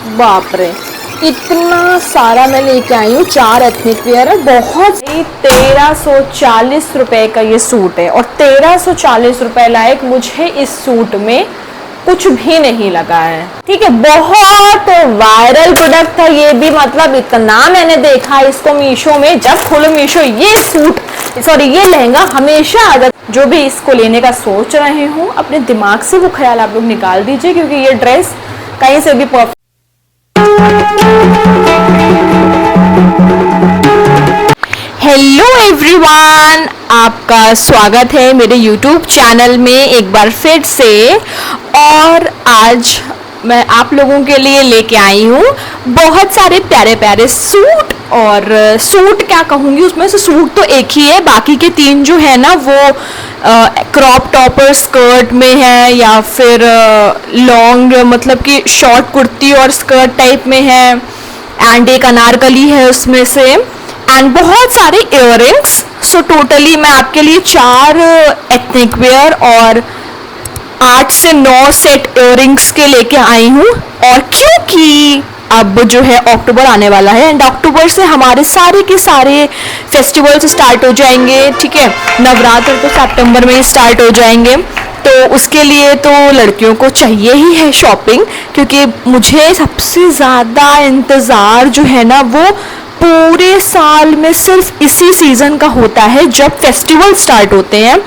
बाप रे, इतना सारा मैं लेके आई हूँ। 4 एथनिक वेयर है, बहुत 1340 रुपए का ये सूट है। और 1340 रुपए लायक मुझे इस सूट में कुछ भी नहीं लगा है। ठीक है, बहुत वायरल प्रोडक्ट था ये भी, मतलब इतना मैंने देखा इसको मीशो में। जब खोलो मीशो, ये सूट सॉरी ये लहंगा हमेशा अगर जो भी इसको लेने का सोच रहे हो, अपने दिमाग से वो ख्याल आप लोग निकाल दीजिए, क्योंकि ये ड्रेस कहीं से भी परफेक्ट। हेलो एवरीवन, आपका स्वागत है मेरे यूट्यूब चैनल में एक बार फिर से। और आज मैं आप लोगों के लिए लेके आई हूँ बहुत सारे प्यारे प्यारे सूट। और सूट क्या कहूँगी, उसमें से सूट तो एक ही है, बाकी के 3 जो है ना वो क्रॉप टॉपर स्कर्ट में है, या फिर लॉन्ग मतलब कि शॉर्ट कुर्ती और स्कर्ट टाइप में है, एंड एक अनारकली है उसमें से, एंड बहुत सारे इयररिंग्स। सो टोटली मैं आपके लिए 4 एथनिक वेयर और 8 से 9 सेट इयररिंग्स के लेके आई हूँ। और क्योंकि अब जो है अक्टूबर आने वाला है, एंड अक्टूबर से हमारे सारे के सारे फेस्टिवल्स स्टार्ट हो जाएंगे। ठीक है, नवरात्र तो सितंबर में स्टार्ट हो जाएंगे, तो उसके लिए तो लड़कियों को चाहिए ही है शॉपिंग, क्योंकि मुझे सबसे ज़्यादा इंतज़ार जो है ना वो पूरे साल में सिर्फ इसी सीज़न का होता है, जब फेस्टिवल स्टार्ट होते हैं।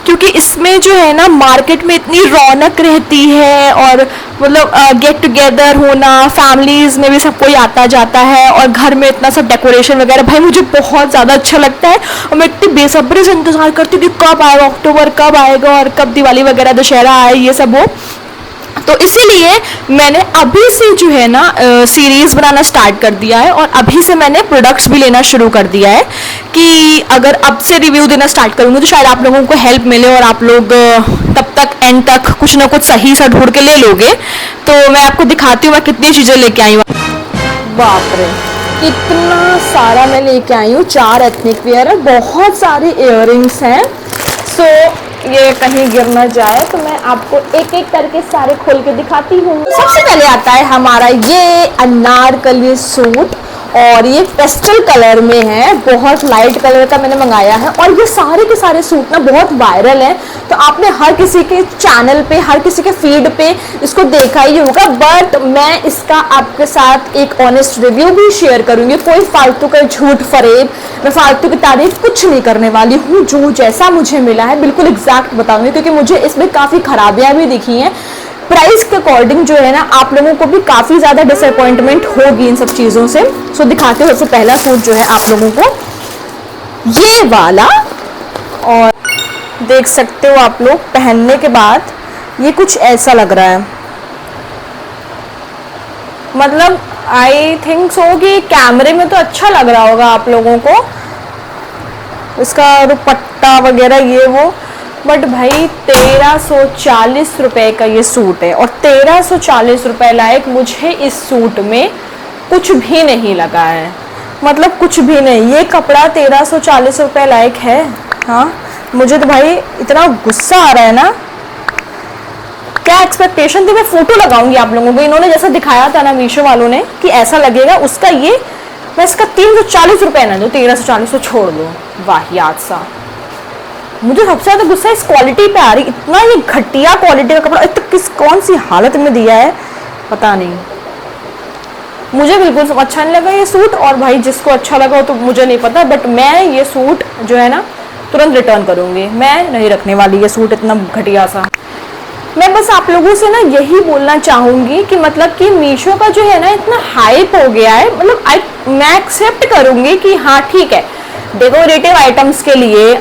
क्योंकि इसमें जो है ना मार्केट में इतनी रौनक रहती है, और मतलब गेट टुगेदर होना, फैमिलीज़ में भी सब कोई आता जाता है, और घर में इतना सब डेकोरेशन वगैरह, भाई मुझे बहुत ज़्यादा अच्छा लगता है। और मैं इतनी बेसब्री से इंतज़ार करती हूँ कि कब आएगा अक्टूबर, कब आएगा, और कब दिवाली वगैरह दशहरा आए, ये सब हो। तो इसीलिए मैंने अभी से जो है ना सीरीज़ बनाना स्टार्ट कर दिया है, और अभी से मैंने प्रोडक्ट्स भी लेना शुरू कर दिया है कि अगर अब से रिव्यू देना स्टार्ट करूँगी तो शायद आप लोगों को हेल्प मिले, और आप लोग तब तक एंड तक कुछ ना कुछ सही सा ढूंढ के ले लोगे। तो मैं आपको दिखाती हूँ मैं कितनी चीज़ें लेके आई हूँ। बाप रे, इतना सारा मैं लेके आई हूँ। 4 एथनिक वेयर है, बहुत सारे इयररिंग्स हैं। सो ये कहीं गिर ना जाए तो मैं आपको एक एक करके सारे खोल के दिखाती हूँ। सबसे पहले आता है हमारा ये अनारकली सूट, और ये पेस्टल कलर में है, बहुत लाइट कलर का मैंने मंगाया है। और ये सारे के सारे सूट ना बहुत वायरल हैं, तो आपने हर किसी के चैनल पे, हर किसी के फीड पे इसको देखा ही होगा। बट मैं इसका आपके साथ एक ऑनेस्ट रिव्यू भी शेयर करूंगी, कोई फालतू का झूठ फरेब, मैं फालतू की तारीफ कुछ नहीं करने वाली हूँ। जो जैसा मुझे मिला है बिल्कुल एग्जैक्ट बताऊंगी, क्योंकि मुझे इसमें काफ़ी खराबियाँ भी दिखी हैं। प्राइस के अकॉर्डिंग जो है ना आप लोगों को भी काफ़ी ज़्यादा डिसअपॉइंटमेंट होगी इन सब चीज़ों से। सो दिखाते हो सबसे पहला सूट जो है आप लोगों को ये वाला, और देख सकते हो आप लोग पहनने के बाद ये कुछ ऐसा लग रहा है। मतलब आई थिंक सो कि कैमरे में तो अच्छा लग रहा होगा आप लोगों को, इसका दुपट्टा वगैरह ये वो, बट भाई 1340 रुपए का ये सूट है, और 1340 रुपए लायक मुझे इस सूट में कुछ भी नहीं लगा है। मतलब कुछ भी नहीं, ये कपड़ा 1340 रुपए लायक है। हाँ, मुझे तो भाई इतना गुस्सा आ रहा है ना, क्या एक्सपेक्टेशन थी। मैं फोटो लगाऊंगी आप लोगों को, इन्होंने जैसा दिखाया था ना मीशो वालों ने कि ऐसा लगेगा, उसका ये मैं इसका 340 रुपए ना दो, 1340 तो छोड़ दो। वाहियात सा। मुझे सबसे ज़्यादा गुस्सा इस क्वालिटी पे आ रही, इतना ये घटिया क्वालिटी का कपड़ा तो किस कौन सी हालत में दिया है पता नहीं। मुझे बिल्कुल अच्छा नहीं लगा ये सूट, और भाई जिसको अच्छा लगा तो मुझे नहीं पता, बट मैं ये सूट जो है ना तुरंत रिटर्न करूँगी। मैं नहीं रखने वाली ये सूट इतना घटिया सा। मैं बस आप लोगों से ना यही बोलना चाहूँगी कि मतलब कि मीशो का जो है ना इतना हाइप हो गया है। मतलब मैं एक्सेप्ट करूँगी कि हाँ ठीक है, डेकोरेटिव आइटम्स के लिए,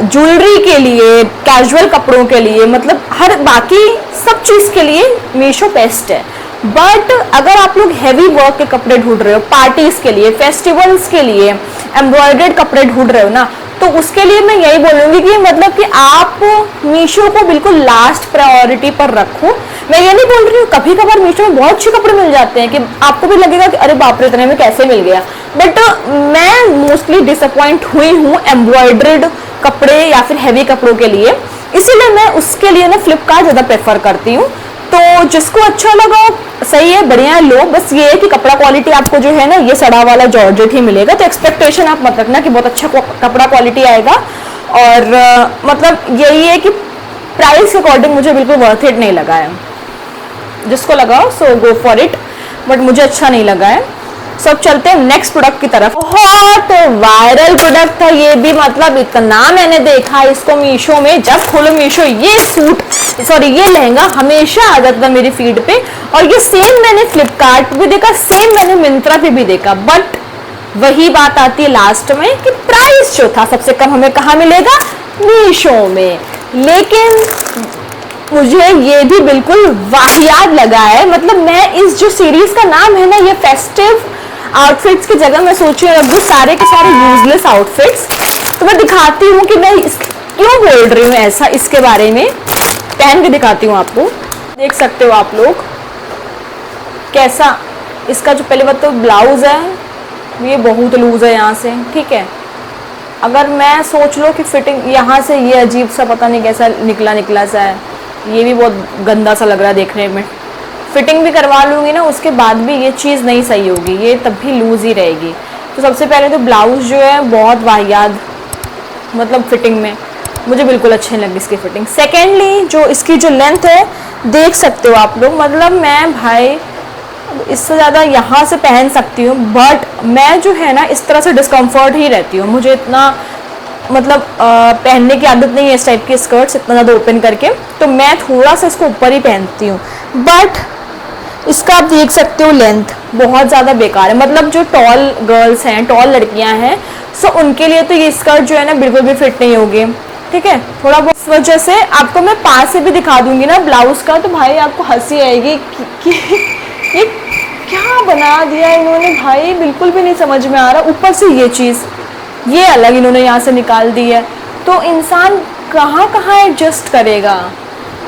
ज्वेलरी के लिए, कैजुअल कपड़ों के लिए, मतलब हर बाकी सब चीज़ के लिए मीशो बेस्ट है। बट अगर आप लोग हैवी वर्क के कपड़े ढूंढ रहे हो, पार्टीज के लिए, फेस्टिवल्स के लिए, एम्ब्रॉयडर्ड कपड़े ढूंढ रहे हो ना, तो उसके लिए मैं यही बोलूँगी कि मतलब कि आप मीशो को बिल्कुल लास्ट प्रायोरिटी पर रखो। मैं ये नहीं बोल रही हूँ, कभी कभार मीशो में बहुत अच्छे कपड़े मिल जाते हैं कि आपको भी लगेगा कि अरे बाप रे इतने में कैसे मिल गया, बट मैं मोस्टली डिसअपॉइंट हुई हूँ एम्ब्रॉयडर्ड कपड़े या फिर हैवी कपड़ों के लिए, इसीलिए मैं उसके लिए ना फ्लिपकार्ट ज़्यादा प्रेफर करती हूँ। तो जिसको अच्छा लगा सही है, बढ़िया है, लो। बस ये है कि कपड़ा क्वालिटी आपको जो है ना ये सड़ा वाला जॉर्जेट ही मिलेगा, तो एक्सपेक्टेशन आप मत रखना कि बहुत अच्छा कपड़ा क्वालिटी आएगा। और मतलब यही है कि प्राइस के अकॉर्डिंग मुझे बिल्कुल वर्थ इट नहीं लगा है। जिसको लगाओ सो गो फॉर इट, बट मुझे अच्छा नहीं लगा है। सो अब चलते हैं नेक्स्ट प्रोडक्ट की तरफ। बहुत वायरल प्रोडक्ट था ये भी, मतलब इतना मैंने देखा इसको मीशो में, जब खोलो मीशो ये सूट सॉरी ये लहंगा हमेशा आ जाता था मेरी फीड पे। और ये सेम मैंने फ्लिपकार्ट पे भी देखा, सेम मैंने मिंत्रा पे भी देखा, बट वही बात आती है लास्ट में कि प्राइस जो था सबसे कम हमें कहाँ मिलेगा, मीशो में। लेकिन मुझे ये भी बिल्कुल वाहियात लगा है। मतलब मैं इस जो सीरीज का नाम है ना ये फेस्टिव आउटफिट्स की जगह मैं सोची रख दूं सारे के सारे यूजलेस आउटफिट्स। तो मैं दिखाती हूँ कि मैं क्यों बोल रही हूँ ऐसा, इसके बारे में पहन के दिखाती हूँ आपको। देख सकते हो आप लोग कैसा इसका जो पहले बात तो ब्लाउज है ये बहुत लूज है यहाँ से, ठीक है। अगर मैं सोच लो कि फिटिंग यहाँ से ये अजीब सा पता नहीं कैसा निकला सा है, ये भी बहुत गंदा सा लग रहा है देखने में। फिटिंग भी करवा लूँगी ना उसके बाद भी ये चीज़ नहीं सही होगी, ये तब भी लूज ही रहेगी। तो सबसे पहले तो ब्लाउज जो है बहुत वाहियात, मतलब फिटिंग में मुझे बिल्कुल अच्छी नहीं लगी इसकी फिटिंग। सेकेंडली जो इसकी जो लेंथ है देख सकते हो आप लोग, मतलब मैं भाई इससे ज़्यादा यहाँ से पहन सकती हूँ, बट मैं जो है ना इस तरह से डिस्कम्फर्ट ही रहती हूँ। मुझे इतना मतलब पहनने की आदत नहीं है इस टाइप की स्कर्ट्स इतना ज़्यादा ओपन करके, तो मैं थोड़ा सा इसको ऊपर ही पहनती हूँ। बट इसका आप देख सकते हो लेंथ बहुत ज़्यादा बेकार है। मतलब जो टॉल गर्ल्स हैं, टॉल लड़कियाँ हैं, सो उनके लिए तो ये स्कर्ट जो है ना बिल्कुल भी फिट नहीं होगी, ठीक है। थोड़ा बहुत इस वजह से आपको मैं पास से भी दिखा दूंगी ना ब्लाउज का, तो भाई आपको हंसी आएगी कि ये क्या बना दिया इन्होंने भाई, बिल्कुल भी नहीं समझ में आ रहा। ऊपर से ये चीज़ ये अलग इन्होंने यहाँ से निकाल दी है, तो इंसान कहाँ कहाँ एडजस्ट करेगा।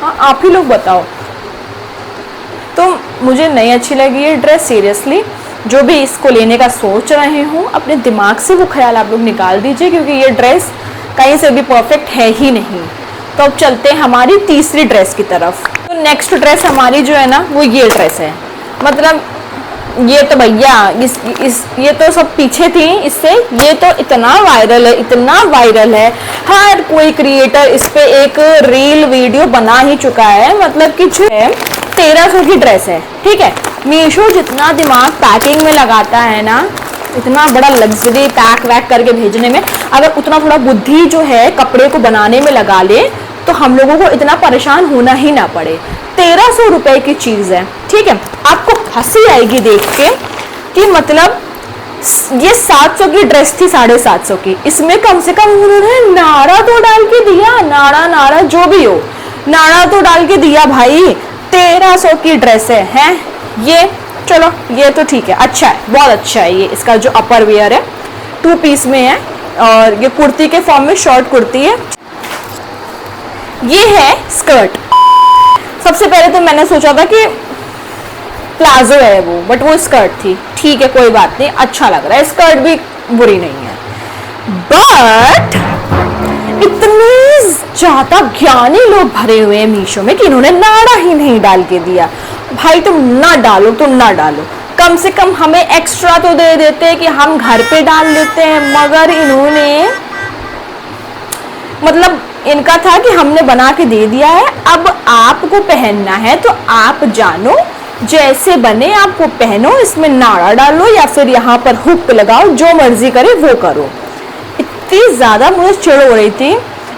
हाँ आप ही लोग बताओ। तो मुझे नहीं अच्छी लगी ये ड्रेस सीरियसली। जो भी इसको लेने का सोच रहे हो अपने दिमाग से वो ख्याल आप लोग निकाल दीजिए, क्योंकि ये ड्रेस कहीं से भी परफेक्ट है ही नहीं। तो अब चलते हैं हमारी तीसरी ड्रेस की तरफ। तो नेक्स्ट ड्रेस हमारी जो है ना वो ये ड्रेस है। मतलब ये तो भैया ये तो सब पीछे थी इससे, ये तो इतना वायरल है, हर कोई क्रिएटर इस पे एक रील वीडियो बना ही चुका है। मतलब कि जो है 1300 की ड्रेस है, ठीक है। मीशो जितना दिमाग पैकिंग में लगाता है ना, इतना बड़ा लग्जरी पैक वैक करके भेजने में, अगर उतना थोड़ा बुद्धि जो है कपड़े को बनाने में लगा ले तो हम लोगों को इतना परेशान होना ही ना पड़े। 1300 रुपए की चीज़ है, ठीक है। आपको हंसी आएगी देख के कि मतलब ये 700 की ड्रेस थी, 750 की, इसमें कम से कम उन्होंने नाड़ा तो डाल के दिया, नाड़ा जो भी हो, नाड़ा तो डाल के दिया भाई। 1300 की ड्रेस है ये, चलो ये तो ठीक है, अच्छा है, बहुत अच्छा है। ये इसका जो अपर वेयर है 2 पीस में है और ये कुर्ती के फॉर्म में शॉर्ट कुर्ती है। ये है स्कर्ट। सबसे पहले तो मैंने सोचा था कि प्लाजो है वो, बट वो स्कर्ट थी, ठीक है कोई बात नहीं, अच्छा लग रहा है, स्कर्ट भी बुरी नहीं है। बट इतने ज्यादा ज्ञानी लोग भरे हुए हैं मीशो में कि इन्होंने नाड़ा ही नहीं डाल के दिया। भाई तुम ना डालो, कम से कम हमें एक्स्ट्रा तो दे देते कि हम घर पे डाल लेते हैं। मगर इन्होंने मतलब इनका था कि हमने बना के दे दिया है, अब आपको पहनना है तो आप जानो, जैसे बने आपको पहनो, इसमें नाड़ा डालो या फिर यहाँ पर हुक लगाओ, जो मर्जी करे वो करो। इतनी ज़्यादा मुझे चिढ़ हो रही थी।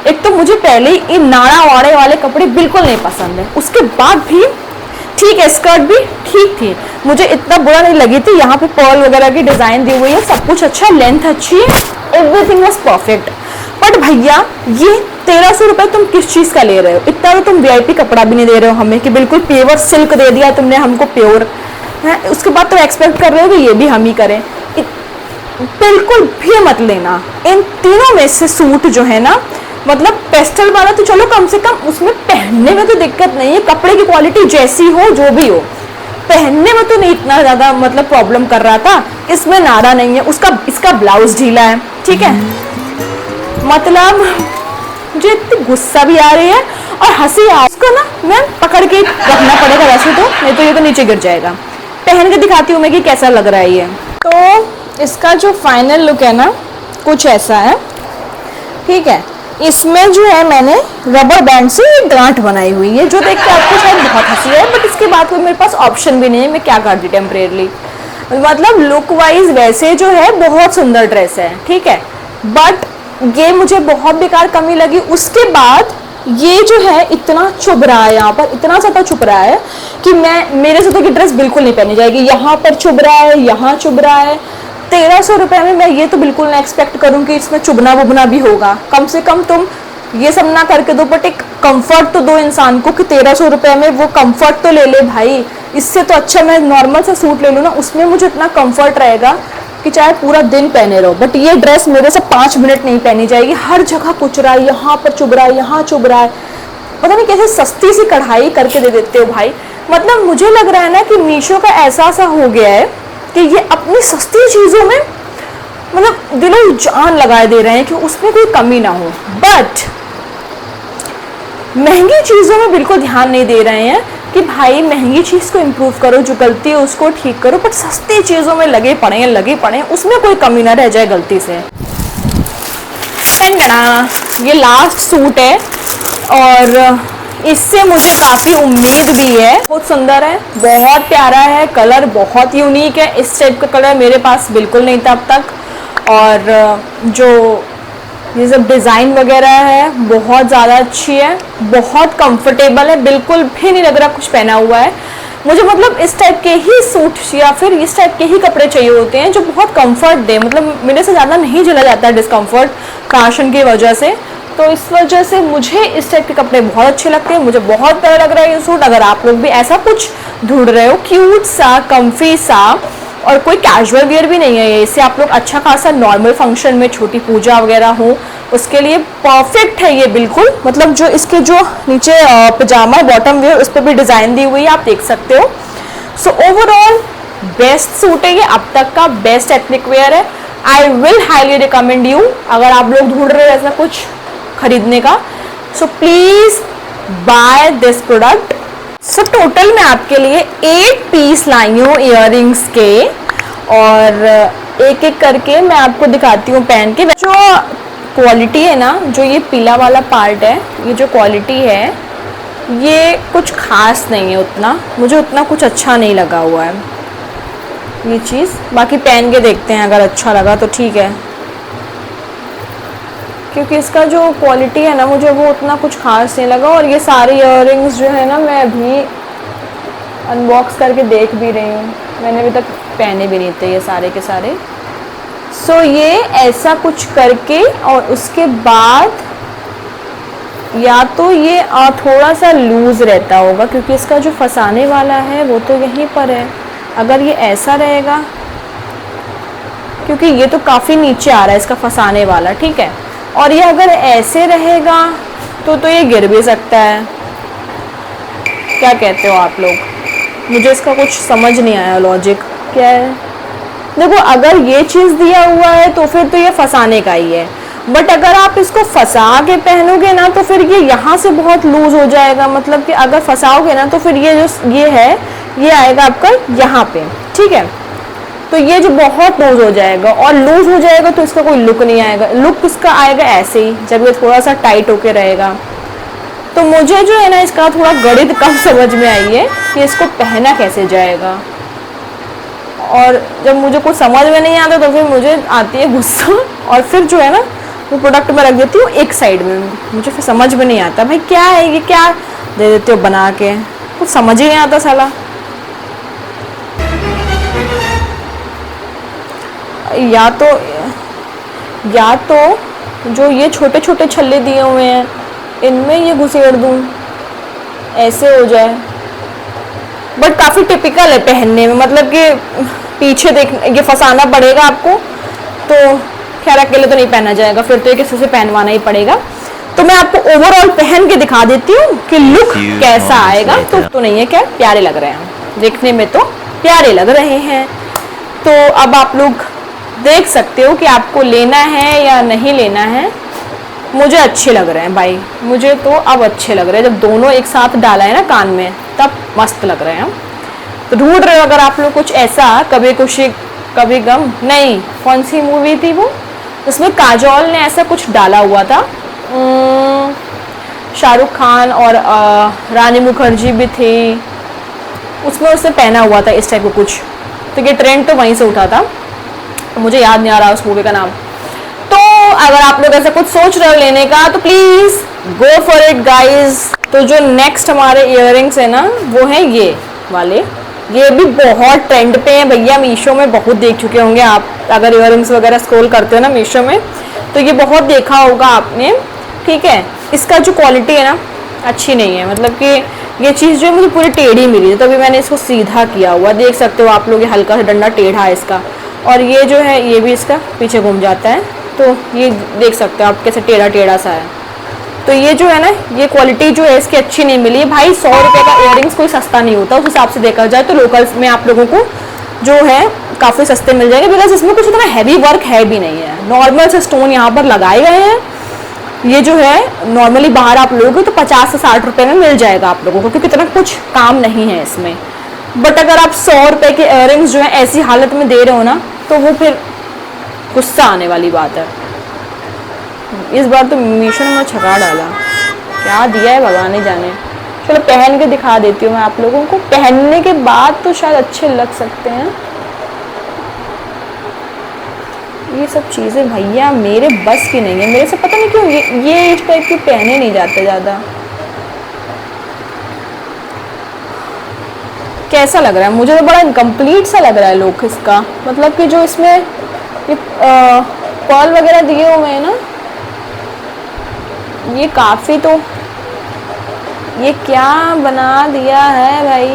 एक तो मुझे पहले ही इन नाड़ा वाड़े वाले कपड़े बिल्कुल नहीं पसंद है, उसके बाद भी ठीक है स्कर्ट भी ठीक थी, मुझे इतना बुरा नहीं लगी थी। यहाँ पे पर्ल वगैरह की डिज़ाइन दी हुई है, सब कुछ अच्छा, लेंथ अच्छी है, एवरीथिंग वाज परफेक्ट। बट भैया ये 1300 रुपये तुम किस चीज़ का ले रहे हो? इतना तो तुम वीआईपी कपड़ा भी नहीं दे रहे हो हमें कि बिल्कुल प्योर सिल्क दे दिया तुमने हमको प्योर है, उसके बाद तो एक्सपेक्ट कर रहे हो कि ये भी हम ही करें। बिल्कुल भी मत लेना। इन तीनों में से सूट जो है ना, मतलब पेस्टल वाला तो चलो कम से कम उसमें पहनने में तो दिक्कत नहीं है, कपड़े की क्वालिटी जैसी हो जो भी हो, पहनने में तो नहीं इतना ज़्यादा मतलब प्रॉब्लम कर रहा था। इसमें नाड़ा नहीं है, इसका ब्लाउज ढीला है, ठीक है। मतलब मुझे इतनी गुस्सा भी आ रही है और हंसी इसको ना मैं पकड़ के रखना पड़ेगा वैसे तो, नहीं तो ये तो नीचे गिर जाएगा। पहन के दिखाती हूँ मैं कि कैसा लग रहा है ये। तो इसका जो फाइनल लुक है ना कुछ ऐसा है, ठीक है। इसमें जो है मैंने रबर बैंड से एक गांठ बनाई हुई है, जो देख के आपको शायद बहुत हंसी है, बट इसके बाद कोई मेरे पास ऑप्शन भी नहीं है, मैं क्या करती टेम्परेरली। मतलब लुक वाइज वैसे जो है बहुत सुंदर ड्रेस है, ठीक है, बट ये मुझे बहुत बेकार कमी लगी। उसके बाद ये जो है इतना चुभ रहा है, यहाँ पर इतना ज़्यादा चुभ रहा है कि मेरे से तो ये ड्रेस बिल्कुल नहीं पहनी जाएगी। यहाँ पर चुभ रहा है, यहाँ चुभ रहा है। 1300 रुपये में मैं ये तो बिल्कुल ना एक्सपेक्ट करूँ कि इसमें चुभना वुभना भी होगा। कम से कम तुम ये सब ना करके दो, बट एक कंफर्ट तो दो इंसान को कि 1300 रुपये में वो कंफर्ट तो ले ले भाई। इससे तो अच्छा मैं नॉर्मल सा सूट ले लूँ ना, उसमें मुझे इतना कंफर्ट रहेगा कि चाहे पूरा दिन पहने रहो। बट ये ड्रेस मेरे से 5 मिनट नहीं पहनी जाएगी। हर जगह कुछ रहा है, यहाँ पर चुभ रहा है, यहाँ चुभ रहा है। पता नहीं कैसे सस्ती सी कढ़ाई करके दे देते हो भाई। मतलब मुझे लग रहा है ना कि मीशो का ऐसा सा हो गया है कि ये अपनी सस्ती चीज़ों में मतलब दिलो जान लगाए दे रहे हैं कि उसमें कोई कमी ना हो, बट महंगी चीज़ों में बिल्कुल ध्यान नहीं दे रहे हैं कि भाई महंगी चीज़ को इम्प्रूव करो, जो गलती है उसको ठीक करो। बट सस्ती चीज़ों में लगे पड़े उसमें कोई कमी ना रह जाए गलती से। ये लास्ट सूट है और इससे मुझे काफ़ी उम्मीद भी है। बहुत सुंदर है, बहुत प्यारा है, कलर बहुत यूनिक है। इस टाइप का कलर मेरे पास बिल्कुल नहीं था अब तक। और जो ये सब डिज़ाइन वगैरह है बहुत ज़्यादा अच्छी है, बहुत कंफर्टेबल है, बिल्कुल भी नहीं लग रहा कुछ पहना हुआ है। मुझे मतलब इस टाइप के ही सूट या फिर इस टाइप के ही कपड़े चाहिए होते हैं जो बहुत कंफर्ट दे। मतलब मेरे से ज़्यादा नहीं झेला जाता है डिस्कम्फर्ट फैशन की वजह से, तो इस वजह से मुझे इस टाइप के कपड़े बहुत अच्छे लगते हैं। मुझे बहुत प्यारा लग रहा है ये सूट। अगर आप लोग भी ऐसा कुछ ढूंढ रहे हो, क्यूट सा, कंफी सा, और कोई कैजुअल वियर भी नहीं है ये, इससे आप लोग अच्छा खासा नॉर्मल फंक्शन में, छोटी पूजा वगैरह हो, उसके लिए परफेक्ट है ये बिल्कुल। मतलब जो इसके जो नीचे पजामा बॉटम वियर उस पर भी डिज़ाइन दी हुई है, आप देख सकते हो। सो ओवरऑल बेस्ट सूट है ये, अब तक का बेस्ट एथनिक वेयर है। I will highly recommend you, अगर आप लोग ढूंढ रहे हो ऐसा कुछ खरीदने का, so please buy this product. So total मैं आपके लिए 8 पीस लाई हूँ इयररिंग्स के, और एक एक करके मैं आपको दिखाती हूँ पहन के। जो क्वालिटी है ना, जो ये पीला वाला पार्ट है, ये जो क्वालिटी है ये कुछ खास नहीं है उतना, मुझे उतना कुछ अच्छा नहीं लगा हुआ है ये चीज़। बाकी पहन के देखते हैं, अगर अच्छा लगा तो ठीक है, क्योंकि इसका जो क्वालिटी है ना मुझे वो उतना कुछ खास नहीं लगा। और ये सारे इयररिंग्स जो है ना मैं अभी अनबॉक्स करके देख भी रही हूँ, मैंने अभी तक पहने भी नहीं थे ये सारे के सारे। सो ये ऐसा कुछ करके, और उसके बाद या तो ये थोड़ा सा लूज़ रहता होगा क्योंकि इसका जो फंसाने वाला है वो तो यहीं पर है। अगर ये ऐसा रहेगा, क्योंकि ये तो काफ़ी नीचे आ रहा है इसका फंसाने वाला, ठीक है, और ये अगर ऐसे रहेगा तो ये गिर भी सकता है। क्या कहते हो आप लोग? मुझे इसका कुछ समझ नहीं आया लॉजिक क्या है। देखो, अगर ये चीज़ दिया हुआ है तो फिर तो ये फंसाने का ही है, बट अगर आप इसको फंसा के पहनोगे ना तो फिर ये यहाँ से बहुत लूज हो जाएगा। मतलब कि अगर फंसाओगे ना तो फिर ये जो ये है ये आएगा आपका यहाँ पे, ठीक है, तो ये जो बहुत लूज हो जाएगा, और लूज हो जाएगा तो इसका कोई लुक नहीं आएगा। लुक इसका आएगा ऐसे ही जब ये थोड़ा सा टाइट होके रहेगा। तो मुझे जो है ना इसका थोड़ा गणित कम समझ में आई है कि इसको पहना कैसे जाएगा, और जब मुझे कुछ समझ में नहीं आता तो फिर मुझे आती है गुस्सा, और फिर जो है ना वो प्रोडक्ट में रख देती हूँ एक साइड में। मुझे फिर समझ में नहीं आता भाई क्या है ये, क्या दे देते हो बना के, कुछ समझ ही नहीं आता साला। या तो जो ये छोटे छोटे छल्ले दिए हुए हैं इनमें ये घुसेड़ दूँ, ऐसे हो जाए। बट काफ़ी टिपिकल है पहनने में, मतलब कि पीछे देख ये फंसाना पड़ेगा आपको, तो खैर अकेले तो नहीं पहना जाएगा, फिर तो ये किसी से पहनवाना ही पड़ेगा। तो मैं आपको ओवरऑल पहन के दिखा देती हूँ कि लुक कैसा आएगा। तो नहीं है क्या, प्यारे लग रहे हैं देखने में, तो प्यारे लग रहे हैं। तो अब आप लोग देख सकते हो कि आपको लेना है या नहीं लेना है। मुझे अच्छे लग रहे हैं भाई, मुझे तो अब अच्छे लग रहे हैं। जब दोनों एक साथ डाला है ना कान में तब मस्त लग रहे हैं। तो ढूंढ रहे हो अगर आप लोग कुछ ऐसा, कभी खुशी कभी गम, नहीं कौन सी मूवी थी वो, उसमें काजोल ने ऐसा कुछ डाला हुआ था। शाहरुख खान और रानी मुखर्जी भी थी उसमें, उसने पहना हुआ था इस टाइप का कुछ। तो ये ट्रेंड तो वहीं से उठा था, मुझे याद नहीं आ रहा उस मूवी का नाम। तो अगर आप लोग ऐसा कुछ सोच रहे हो लेने का तो please go for it guys. तो जो नेक्स्ट हमारे इयररिंग्स है ना वो है ये वाले। ये भी बहुत ट्रेंड पे है भैया, मीशो में बहुत देख चुके होंगे आप। अगर इयररिंग्स वगैरह स्क्रॉल करते हो ना मीशो में तो ये बहुत देखा होगा आपने। ठीक है, इसका जो क्वालिटी है ना अच्छी नहीं है, मतलब कि ये चीज़ जो है मुझे पूरी टेढ़ी मिली, तभी मैंने इसको सीधा किया हुआ। देख सकते हो आप लोग, ये हल्का सा डंडा टेढ़ा है इसका, और ये जो है ये भी इसका पीछे घूम जाता है। तो ये देख सकते हो आप कैसे टेढ़ा टेढ़ा सा है। तो ये जो है ना, ये क्वालिटी जो है इसकी अच्छी नहीं मिली भाई। 100 रुपये का इयररिंग्स कोई सस्ता नहीं होता, उस हिसाब से देखा जाए तो लोकल्स में आप लोगों को जो है काफ़ी सस्ते मिल जाएंगे, बिकॉज इसमें कुछ इतना हैवी वर्क है भी नहीं है। नॉर्मल से स्टोन यहाँ पर लगाए गए हैं। ये जो है नॉर्मली बाहर आप लोगे तो 50 से 60 रुपये में मिल जाएगा आप लोगों को, क्योंकि इतना कुछ काम नहीं है इसमें। बट अगर आप 100 रुपये के इयररिंग्स जो है ऐसी हालत में दे रहे हो ना तो वो फिर गुस्सा आने वाली बात है। इस बार तो मीशो ने छका डाला, क्या दिया है भगवान ही जाने। चलो पहन के दिखा देती हूँ मैं आप लोगों को, पहनने के बाद तो शायद अच्छे लग सकते हैं। ये सब चीज़ें भैया मेरे बस की नहीं है, मेरे से पता नहीं क्यों ये इस टाइप के पहने नहीं जाते ज़्यादा। कैसा लग रहा है, मुझे तो बड़ा इनकम्प्लीट सा लग रहा है लुक इसका। मतलब कि जो इसमें ये पर्ल वगैरह दिए हुए हैं ना, ये काफ़ी, तो ये क्या बना दिया है भाई,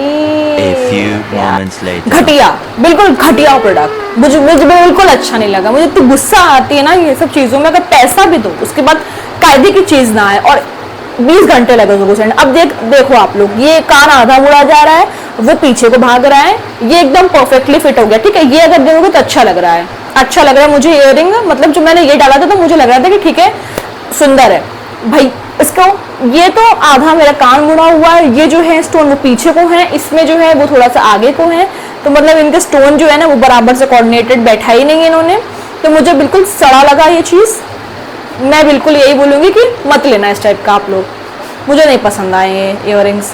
घटिया, बिल्कुल घटिया प्रोडक्ट। मुझे बिल्कुल अच्छा नहीं लगा। मुझे इतनी गुस्सा आती है ना ये सब चीज़ों में। अगर पैसा भी दो उसके बाद कायदे की चीज़ ना आए और 20 घंटे लगे उसको सेंड। अब देखो आप लोग, ये कान आधा मुड़ा जा रहा है, वो पीछे को भाग रहा है, ये एकदम परफेक्टली फिट हो गया। ठीक है, ये अगर देखोगे तो अच्छा लग रहा है, अच्छा लग रहा है मुझे इयररिंग। मतलब जो मैंने ये डाला था तो मुझे लग रहा था कि ठीक है सुंदर है भाई। इसको ये तो आधा मेरा कान मुड़ा हुआ है, ये जो है स्टोन वो पीछे को है, इसमें जो है वो थोड़ा सा आगे को है। तो मतलब इनके स्टोन जो है ना वो बराबर से कोऑर्डिनेटेड बैठा ही नहीं है इन्होंने। तो मुझे बिल्कुल सड़ा लगा ये चीज़। मैं बिल्कुल यही बोलूँगी कि मत लेना इस टाइप का आप लोग, मुझे नहीं पसंद आए ये इयररिंग्स।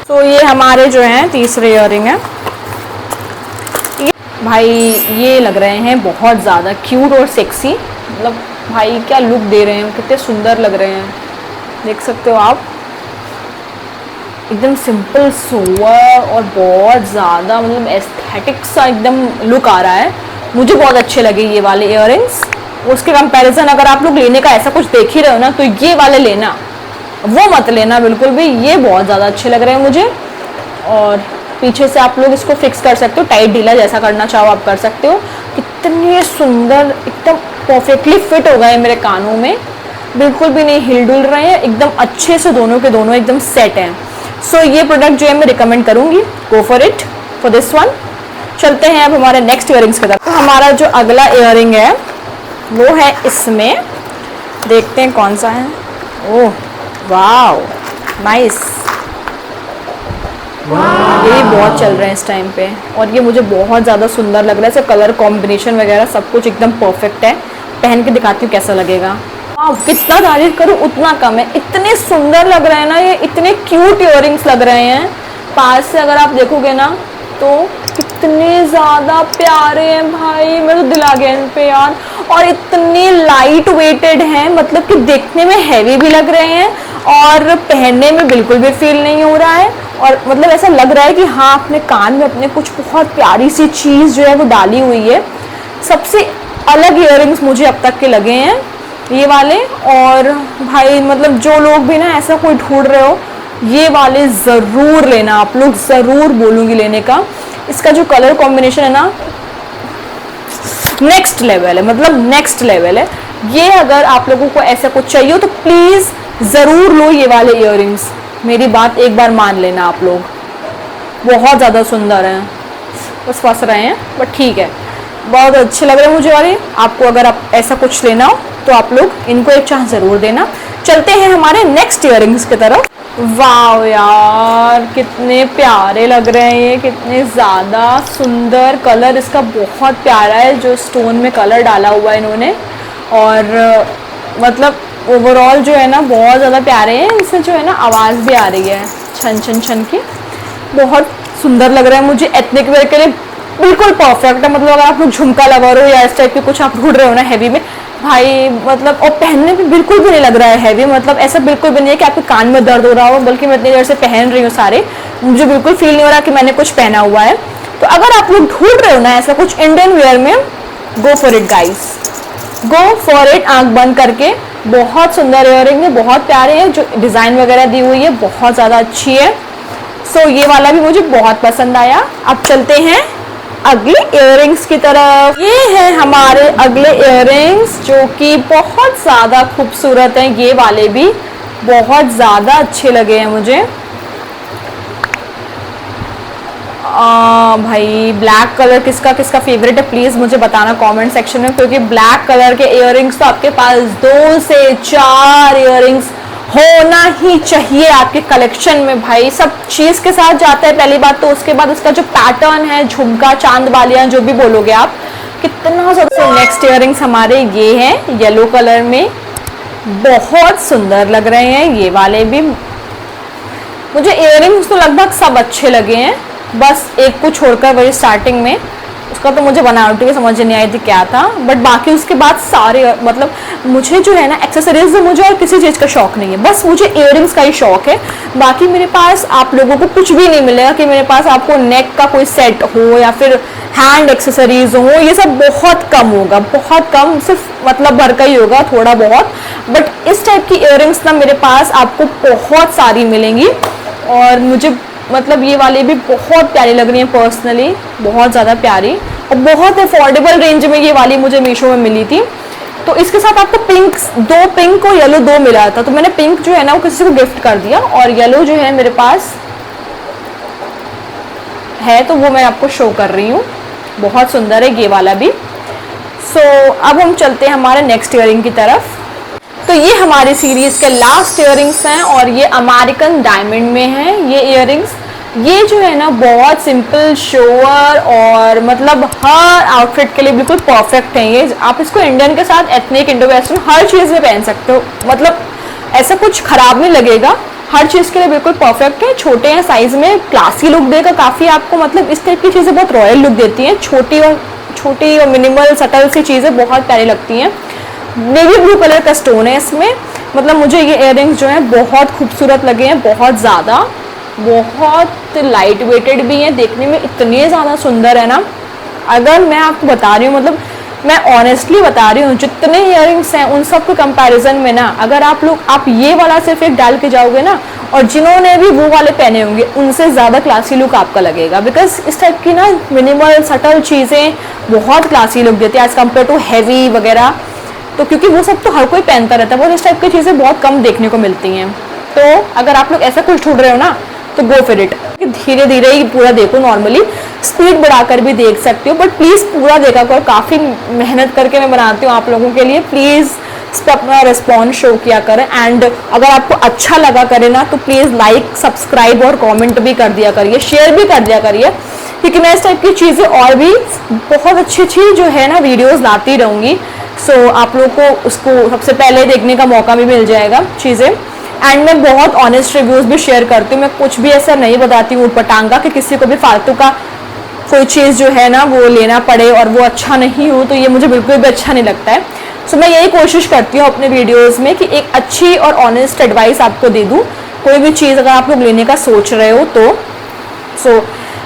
तो ये हमारे जो हैं तीसरे इयररिंग है भाई। ये लग रहे हैं बहुत ज़्यादा क्यूट और सेक्सी। मतलब भाई क्या लुक दे रहे हैं, कितने सुंदर लग रहे हैं, देख सकते हो आप। एकदम सिंपल सोवर और बहुत ज़्यादा मतलब एस्थेटिक सा एकदम लुक आ रहा है। मुझे बहुत अच्छे लगे ये वाले इयररिंग्स। उसके कंपैरिजन अगर आप लोग लेने का ऐसा कुछ देख ही रहे हो ना तो ये वाले लेना, वो मत लेना बिल्कुल भी। ये बहुत ज़्यादा अच्छे लग रहे हैं मुझे। और पीछे से आप लोग इसको फिक्स कर सकते हो, टाइट ढीला जैसा करना चाहो आप कर सकते हो। कितने सुंदर, एकदम परफेक्टली फिट हो गए मेरे कानों में, बिल्कुल भी नहीं हिल डुल रहे हैं, एकदम अच्छे से दोनों के दोनों एकदम सेट हैं। सो ये प्रोडक्ट जो है मैं रिकमेंड करूँगी, go for it for this one. चलते हैं अब हमारे नेक्स्ट इयररिंग्स की तरफ। तो हमारा जो अगला इयररिंग है वो है इसमें, देखते हैं कौन सा है। ओह वाओ नाइस, ये बहुत चल रहे हैं इस टाइम पे और ये मुझे बहुत ज़्यादा सुंदर लग रहा है। इसका कलर कॉम्बिनेशन वगैरह सब कुछ एकदम परफेक्ट है। पहन के दिखाती हूँ कैसा लगेगा। वाह, कितना तारीफ करूँ उतना कम है, इतने सुंदर लग रहे हैं ना ये, इतने क्यूट इयररिंग्स लग रहे हैं। पास से अगर आप देखोगे ना तो कितने ज़्यादा प्यारे हैं भाई, मेरा तो दिल आ गया इन पे यार। और इतने लाइट वेटेड हैं, मतलब कि देखने में हैवी भी लग रहे हैं और पहनने में बिल्कुल भी फील नहीं हो रहा है। और मतलब ऐसा लग रहा है कि हाँ अपने कान में अपने कुछ बहुत प्यारी सी चीज़ जो है वो डाली हुई है। सबसे अलग इयररिंग्स मुझे अब तक के लगे हैं ये वाले। और भाई मतलब जो लोग भी ना ऐसा कोई ढूंढ रहे हो, ये वाले ज़रूर लेना आप लोग, ज़रूर बोलूँगी लेने का। इसका जो कलर कॉम्बिनेशन है ना नेक्स्ट लेवल है, मतलब नेक्स्ट लेवल है। ये अगर आप लोगों को ऐसा कुछ चाहिए हो तो प्लीज़ ज़रूर लो ये वाले इयररिंग्स, मेरी बात एक बार मान लेना आप लोग। बहुत ज़्यादा सुंदर हैं, बस फंस रहे हैं बट ठीक है, बहुत अच्छे लग रहे हैं मुझे वाले। आपको अगर आप ऐसा कुछ लेना हो तो आप लोग इनको एक चांस ज़रूर देना। चलते हैं हमारे नेक्स्ट ईयरिंग्स की तरफ। वाह यार, कितने प्यारे लग रहे हैं ये, कितने ज़्यादा सुंदर। कलर इसका बहुत प्यारा है, जो स्टोन में कलर डाला हुआ है इन्होंने, और मतलब ओवरऑल जो है ना बहुत ज़्यादा प्यारे हैं। इनसे जो है ना आवाज़ भी आ रही है छन छन छन की, बहुत सुंदर लग रहा है। मुझे एथनिक वेयर के लिए बिल्कुल परफेक्ट है। मतलब अगर आप लोग झुमका लगा रहे हो या इस टाइप के कुछ आप ढूंढ रहे हो ना हैवी में, भाई मतलब, और पहनने में बिल्कुल भी नहीं लग रहा है हैवी। मतलब ऐसा बिल्कुल भी नहीं है कि आपके कान में दर्द हो रहा हो, बल्कि मैं इतनी देर से पहन रही हूँ सारे, मुझे बिल्कुल फील नहीं हो रहा कि मैंने कुछ पहना हुआ है। तो अगर आप लोग ढूंढ रहे हो ना ऐसा कुछ इंडियन वेयर में, go for it guys, go for it. आंख बंद करके, बहुत सुंदर इयररिंग है, बहुत प्यारे हैं, जो डिज़ाइन वगैरह दी हुई है बहुत ज़्यादा अच्छी है। सो ये वाला भी मुझे बहुत पसंद आया। अब चलते हैं अगले इयररिंग्स की तरफ। ये है हमारे अगले इयररिंग्स, जो कि बहुत ज़्यादा खूबसूरत हैं। ये वाले भी बहुत ज़्यादा अच्छे लगे हैं मुझे। भाई ब्लैक कलर किसका किसका फेवरेट है प्लीज़ मुझे बताना कमेंट सेक्शन में, क्योंकि ब्लैक कलर के इयररिंग्स तो आपके पास 2 से 4 इयररिंग्स होना ही चाहिए आपके कलेक्शन में। भाई सब चीज़ के साथ जाता है पहली बात, तो उसके बाद उसका जो पैटर्न है, झुमका, चांद वालियाँ, जो भी बोलोगे आप, कितना ज़्यादा। नेक्स्ट इयररिंग्स हमारे ये हैं येलो कलर में, बहुत सुंदर लग रहे हैं ये वाले भी। मुझे इयररिंग्स तो लगभग सब अच्छे लगे हैं, बस एक को छोड़कर, वही स्टार्टिंग में उसका तो मुझे बनावटी की समझ नहीं आई थी क्या था, बट बाकी उसके बाद सारे, मतलब मुझे जो है ना एक्सेसरीज में मुझे और किसी चीज़ का शौक नहीं है, बस मुझे इयररिंग्स का ही शौक है। बाकी मेरे पास आप लोगों को कुछ भी नहीं मिलेगा कि मेरे पास आपको नेक का कोई सेट हो या फिर हैंड एक्सेसरीज हो, ये सब बहुत कम होगा, बहुत कम, सिर्फ मतलब भर का ही होगा थोड़ा बहुत। बट इस टाइप की इयररिंग्स ना मेरे पास आपको बहुत सारी मिलेंगी, और मुझे मतलब ये वाली भी बहुत प्यारी लग रही है पर्सनली, बहुत ज़्यादा प्यारी, और बहुत अफोर्डेबल रेंज में ये वाली मुझे मीशो में मिली थी। तो इसके साथ आपको पिंक, 2 पिंक और येलो 2 मिला था, तो मैंने पिंक जो है ना वो किसी को गिफ्ट कर दिया, और येलो जो है मेरे पास है तो वो मैं आपको शो कर रही हूँ। बहुत सुंदर है ये वाला भी। सो अब हम चलते हैं हमारे नेक्स्ट इयररिंग की तरफ। तो ये हमारी सीरीज के लास्ट इयररिंग्स हैं, और ये अमेरिकन डायमंड में हैं ये इयररिंग्स। ये जो है ना बहुत सिंपल, शोअर, और मतलब हर आउटफिट के लिए बिल्कुल परफेक्ट है ये। आप इसको इंडियन के साथ, एथनिक, इंडो वेस्टर्न, हर चीज़ में पहन सकते हो, मतलब ऐसा कुछ खराब नहीं लगेगा, हर चीज़ के लिए बिल्कुल परफेक्ट है। छोटे हैं साइज में, क्लासी लुक देगा काफ़ी आपको, मतलब इस टाइप की चीज़ें बहुत रॉयल लुक देती हैं, छोटी और मिनिमल सटल सी चीज़ें बहुत प्यारी लगती हैं। नेवी ब्लू कलर का स्टोन है इसमें, मतलब मुझे ये इयररिंग्स जो हैं बहुत खूबसूरत लगे हैं, बहुत ज़्यादा, बहुत लाइट वेटेड भी हैं, देखने में इतने ज़्यादा सुंदर है ना। अगर मैं आपको बता रही हूँ, मतलब मैं ऑनेस्टली बता रही हूँ, जितने इयररिंग्स हैं उन सब के कंपैरिजन में ना, अगर आप ये वाला सिर्फ एक डाल के जाओगे ना, और जिन्होंने भी वो वाले पहने होंगे उनसे ज़्यादा क्लासी लुक आपका लगेगा, बिकॉज इस टाइप की ना मिनिमल सटल चीज़ें बहुत क्लासी लुक देती है एज़ कम्पेयर टू हैवी वगैरह। तो क्योंकि वो सब तो हर कोई पहनता रहता है, वो इस टाइप की चीज़ें बहुत कम देखने को मिलती हैं। तो अगर आप लोग ऐसा कुछ ढूंढ रहे हो ना, तो गो फॉर इट। धीरे धीरे ही पूरा देखो, नॉर्मली स्पीड बढ़ाकर भी देख सकते हो, बट प्लीज़ पूरा देखा करो, काफ़ी मेहनत करके मैं बनाती हूँ आप लोगों के लिए, प्लीज़ इस पर अपना रिस्पॉन्स शो किया करें। एंड अगर आपको अच्छा लगा करे ना, तो प्लीज़ लाइक, सब्सक्राइब और कमेंट भी कर दिया करिए, शेयर भी कर दिया करिए, क्योंकि मैं इस टाइप की चीज़ें और भी बहुत अच्छी अच्छी जो है ना वीडियोज़ लाती रहूँगी। सो आप लोग को उसको सबसे पहले देखने का मौका भी मिल जाएगा चीज़ें। एंड मैं बहुत ऑनेस्ट रिव्यूज़ भी शेयर करती हूँ, मैं कुछ भी ऐसा नहीं बताती हूँ ऊटपटांग का कि किसी को भी फालतू का कोई चीज़ जो है ना वो लेना पड़े और वो अच्छा नहीं हो, तो ये मुझे बिल्कुल भी अच्छा नहीं लगता है। सो मैं यही कोशिश करती हूँ अपने वीडियोज़ में कि एक अच्छी और ऑनेस्ट एडवाइस आपको दे दूँ, कोई भी चीज़ अगर आप लोग लेने का सोच रहे हो तो। So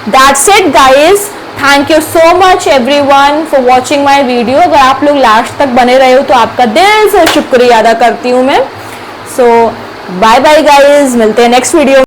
that's it guys, thank you so much everyone for watching my video. अगर आप लोग लास्ट तक बने रहे हो तो आपका दिल से शुक्रिया अदा करती हूँ मैं। सो बाय बाय गाइज, मिलते हैं नेक्स्ट वीडियो।